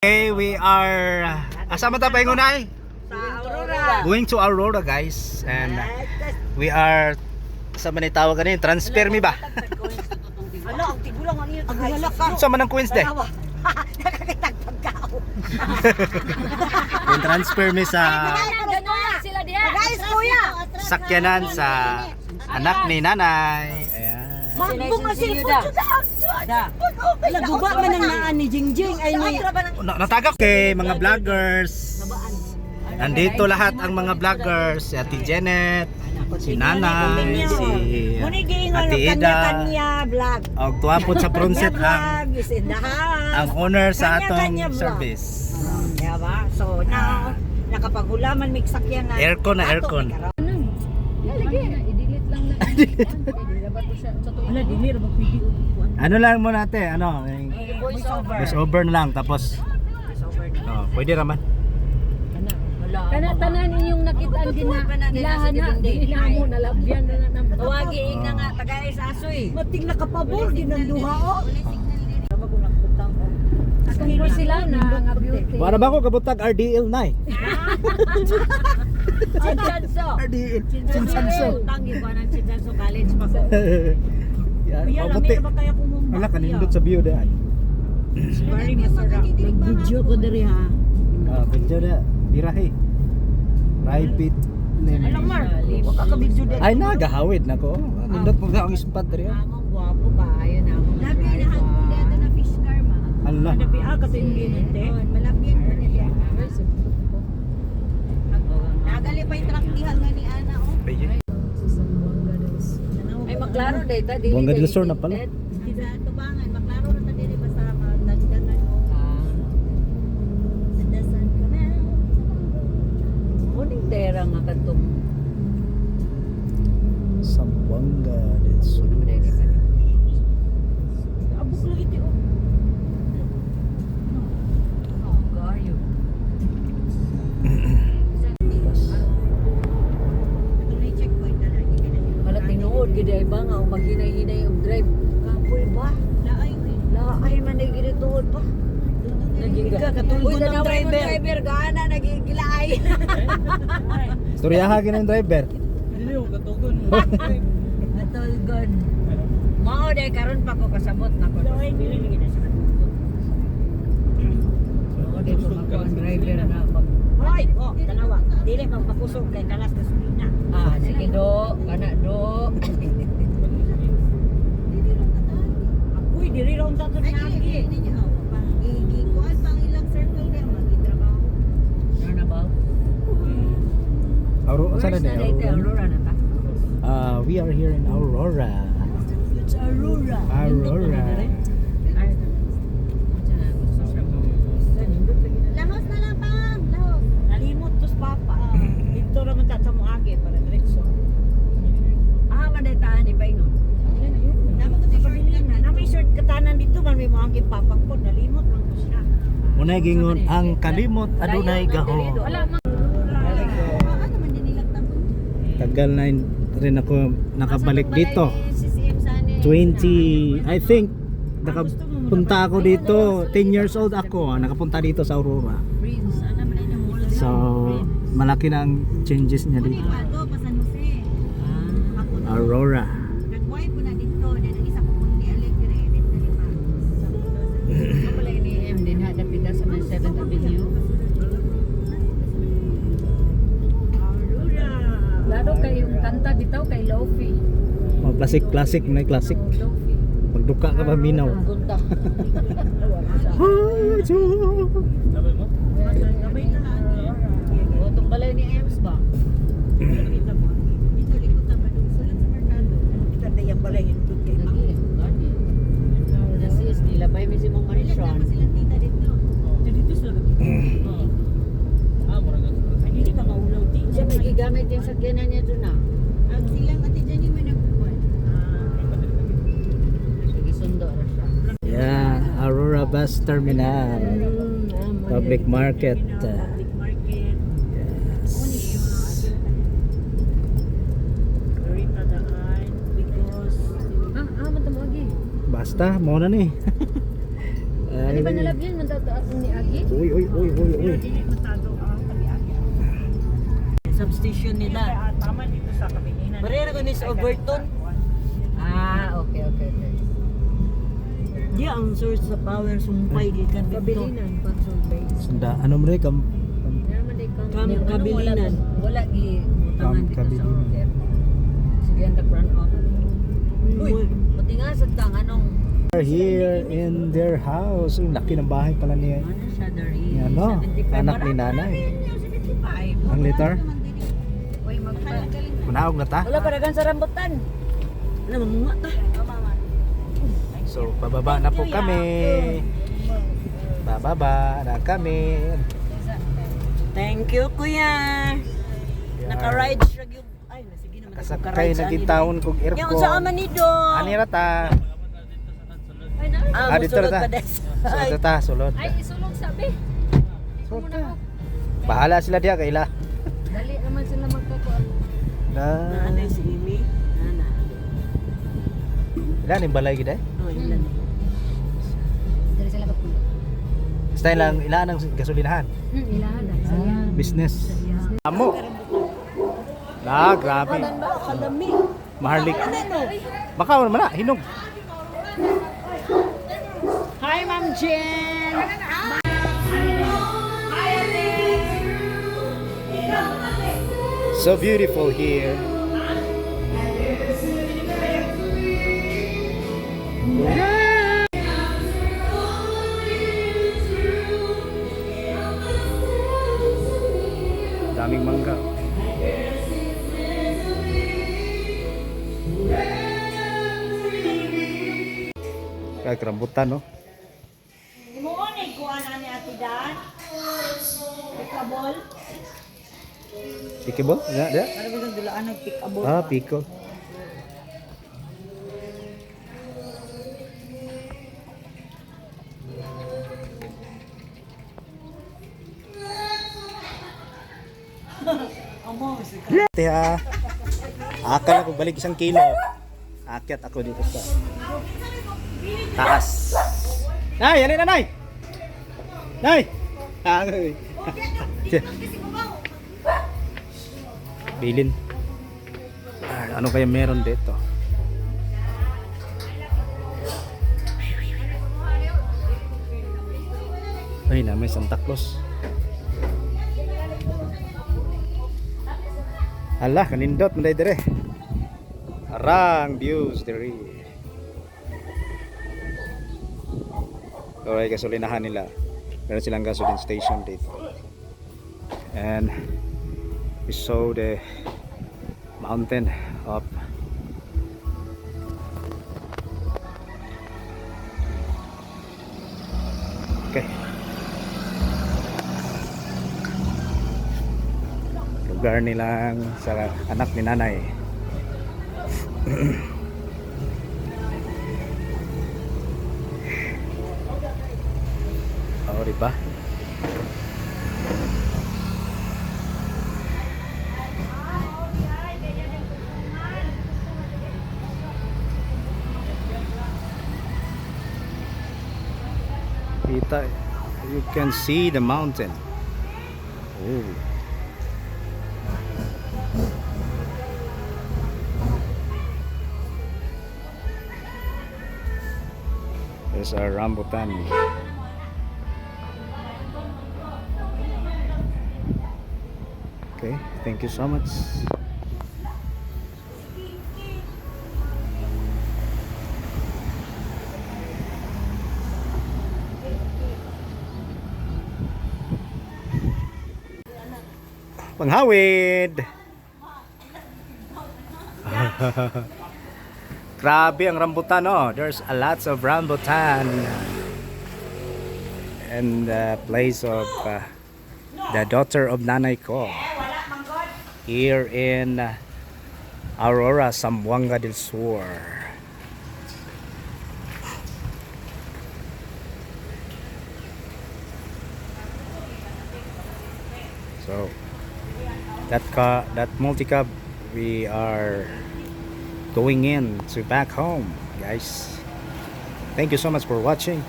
Okay, we are asama ta pa ingunay? Sa Aurora. Going to Aurora, guys. And we are sa man tawag ganin, transfer mi ba? Ano, ang tigulang ang iyo tagahalak ka. Sa man ang Wednesday. Nakakitag pagkao. Yung transfer mi sa Sila diha. Guys, kuya. sakyanan sa anak ni nanay. Ayan. Magbong ka sila po da. Laguba man ang naan ni Jingjing ay may Natagak kay mga vloggers. Nandito lahat ang mga vloggers, si Ate Janet, si Nanay, si Ate Ida. kanya vlog. Og tuwapot sa Pronset ang owner sa atong Kanya-kanya vlog. service. Kaya ba? So now nakapaghulaman mig sakyan na. Aircon na aircon. I-delete lang na. Dapat ko siya. Wala dili ra ba video. Ano lang mo natin, ano, Voice over. voice over na lang tapos pwede raman. Kana tanan inyong nakitaan din na ilahan na. Dinamo na labyan na naman. Tawagi nga nga tagay sa asoy. Mating nakapabor din ang duha o. Sama ko nakutang ko. Kung po sila na nga beauty. Para ba ko kabutag RDL na Chinsanso. RDL, Chinsanso. Tangi ko ng Chinsanso College pa ko. Yan, Kuya, mabuti. ba kaya kumumba? Wala, kanindot sa view daan. Very masarap. Nag-video ko diri ha. Medyo na, birahe. Private. Alam Mar, wa ka ka-video diri. Ay, nagahawid na ko. Nindot mo nga ang spot diri. Among gwapo ba? Ayun na among. Labi na hangko dito na fish car ma. Allah. Labi kasi hindi nite. Malabyan ko niya. Nagali pa yung truck diha nga ni Ana oh. Ay maklaro data dili. Buanga del Sur na pala. Sa tubangan, maklaro na ta diri basta magdagdagan ko. Sa dasan ka na. Muning tera nga katong. Sambuanga del Sur. Abog lagi ti oh. Oh, gayo. Wala tinuod gid ay ba nga maghinay-hinay og drive. Kapoy ba? Laay ko. Laay man ay gid tuod pa. Nagiga katulog ng driver. Gana nagigilaay. Storyaha gina yung driver. Atulgon. Mao day karon pa ko kasabot na ko. Laay dili ni gina sa katulog. Mao day ko ako ang driver na pag Hoy, oh, dalawa. Dili magpakusog kay kalas na sulina. sige do, kana do. Ako'y diri raw ta to ni Agi. Igikuan pang ilang circle na magitrabaho. Ano na ba? Aurora, saan na Where's na Aurora na ta? We are here in Aurora. It's Aurora. Aurora. Ay. Lahos na lang pang, lahos. Nalimot tos papa. Dito raman ta sa Muagi para diretso. Madaytaan ni Painon. Nama ko sa short na. Na may short katanan dito man may Muagi papang ko nalimot lang ko siya. Unay gingon ang kalimot adunay gahom. Wala man. Ano man din nilang tabon? Tagal na rin ako nakabalik dito. 20, I think nakapunta ako dito, 10 years old ako, nakapunta dito sa Aurora. Prince, ano man yung mall? So, malaki na ang changes niya dito. Pato pa San Jose. Aurora. Nagbuhay po na dito. Dahil ang isa po po ni Alegre. Edit na lima. Ano pala ini din hada pita sa 7th Avenue. Aurora. Lalo kay yung kanta bitaw kay Lofi. Oh, classic, may classic. Lofi. Pagduka ka pa minaw. Punta. Gabay na lang. O tong balay ni Ems ba? Kita mo. Dito likod na madugsulan sa merkado. Kita na yung balay yung doon kay Ma'am. Lagi, gani. Nasis nila bay mi si Mong Ilan Marisyon. naman silang tita dito. Dito sila dito. Ay, hindi ka maulaw din. Siya may gigamit yung sakyanan niya doon na. Ang silang ati dyan yung may nagbuwan. Sige sundo ra siya. Yeah, Aurora Bus Terminal. Public market. Public market. Yes. Very tadaan. Because Man tamo agi. Basta, mo na ni. Ano ba nalabyan man daw to atong ni Agi. Uy. Pero dili matado ang pag-agi. Substation nila. Tama dito sa Kabilinan. Barera ko ni sa Overton. Okay. Di ang source sa power sumpay gikan dito. Kabilinan, Patrol Base. Sanda, ano mo rin, Kabilinan. Wala gi utangan dito sa Kabilinan. hotel. Sige, ang run out. Uy, pati nga sa tang anong We're here in their house. Ang laki ng bahay pala niya. Ano siya dari? Yan, no? Anak ni nanay. Ang liter? Uy, magpagaling. Manawag na ta. Wala pa dagan sa rambutan. Ano mamunga ta? So, bababa na po kami. Bababa na kami. Thank you, kuya. Naka-ride siya yung... Ay, sige naman. Kasakay na gitawon kog Yung aircon. sa ama ni Do. Anira ta. Ah, Dito musulod na pa ta. des. Sulod ta, sulod. Ay, isulong sabi. Sulod ta. Bahala sila diya kaila. Dali naman sila magkakuan. Nanay si Imi. Nana. Ilan yung balay gida? Oh, ilan. Dali sila kapulo. Style lang, ilan ang gasolinahan? Ilahan na. Saya. Business. Amo. Grabe. Kanan ba? Kalami. Maharlik. Ano? Baka naman na, hinog. Hi, Ma'am Jen. So beautiful here. Daming mangga. Kaya kerambutan, no? Imoon ay kuha na ni Ate Dan. Pikabol. Pikibo? Nga, dia? Para ba sa dulaan ng pikabol? Ah, pico. Amo, sige. Tiha. Akala ko balik 1 kilo. Akyat ako dito sa taas. Nay, yan na, nay. Nay. Ay. Bilin. Ano kaya meron dito? Ay, na may Santa Claus. Hala, kanindot mo dire. Arang views dire. Alright, gasolinahan nila. Meron silang gasoline station dito. And we saw the mountain up. Okay. Lugar nilang sa anak ni nanay. Oh, diba? Kita, you can see the mountain. Oh. There's a rambutan. Okay, thank you so much. Panghawid. Grabe ang rambutan, oh. There's a lots of rambutan. And the place of the daughter of nanay ko. Here in Aurora, Zamboanga del Sur. So that multi-cab, we are going in to back home, guys. Thank you so much for watching.